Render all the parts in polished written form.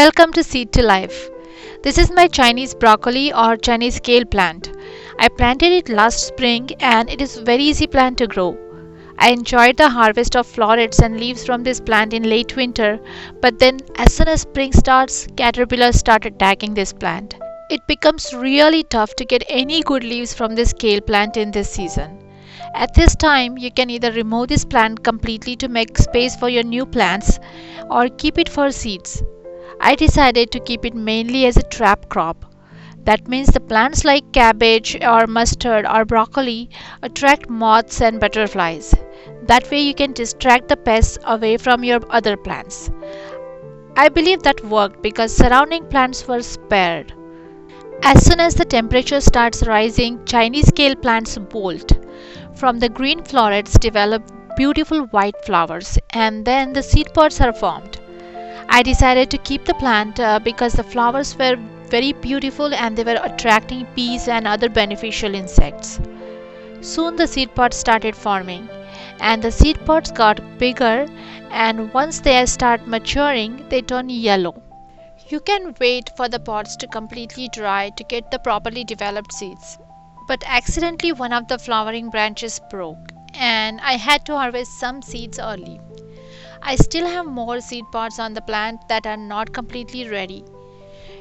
Welcome to Seed to Life. This is my Chinese broccoli or Chinese kale plant. I planted it last spring and it is very easy plant to grow. I enjoyed the harvest of florets and leaves from this plant in late winter, but then as soon as spring starts, caterpillars start attacking this plant. It becomes really tough to get any good leaves from this kale plant in this season. At this time, you can either remove this plant completely to make space for your new plants or keep it for seeds. I decided to keep it mainly as a trap crop. That means the plants like cabbage or mustard or broccoli attract moths and butterflies. That way you can distract the pests away from your other plants. I believe that worked because surrounding plants were spared. As soon as the temperature starts rising, Chinese kale plants bolt. From the green florets develop beautiful white flowers and then the seed pods are formed. I decided to keep the plant because the flowers were very beautiful and they were attracting bees and other beneficial insects. Soon the seed pods started forming and the seed pods got bigger, and once they start maturing they turn yellow. You can wait for the pods to completely dry to get the properly developed seeds. But accidentally one of the flowering branches broke and I had to harvest some seeds early. I still have more seed pods on the plant that are not completely ready.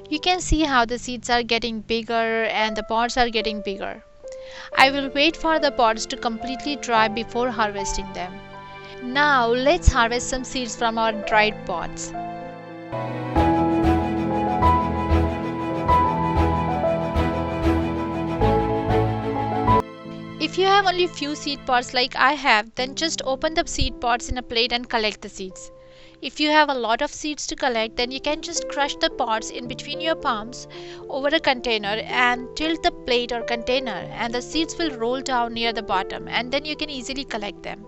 You can see how the seeds are getting bigger and the pods are getting bigger. I will wait for the pods to completely dry before harvesting them. Now let's harvest some seeds from our dried pods. If you have only few seed pods like I have, then just open the seed pods in a plate and collect the seeds. If you have a lot of seeds to collect, then you can just crush the pods in between your palms over a container and tilt the plate or container, and the seeds will roll down near the bottom and then you can easily collect them.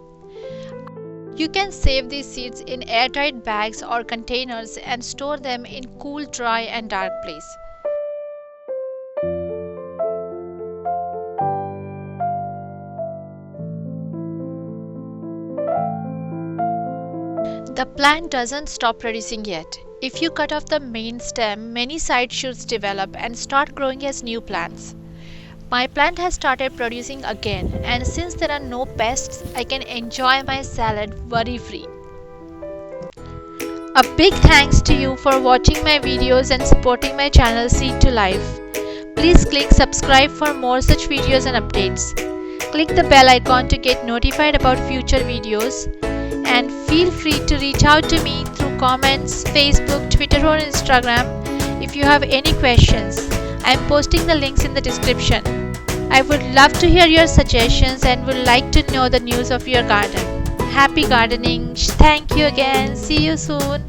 You can save these seeds in airtight bags or containers and store them in cool, dry and dark place. The plant doesn't stop producing yet. If you cut off the main stem, many side shoots develop and start growing as new plants. My plant has started producing again, and since there are no pests, I can enjoy my salad worry-free. A big thanks to you for watching my videos and supporting my channel Seed to Life. Please click subscribe for more such videos and updates. Click the bell icon to get notified about future videos. And feel free to reach out to me through comments, Facebook, Twitter or Instagram if you have any questions. I am posting the links in the description. I would love to hear your suggestions and would like to know the news of your garden. Happy gardening. Thank you again. See you soon.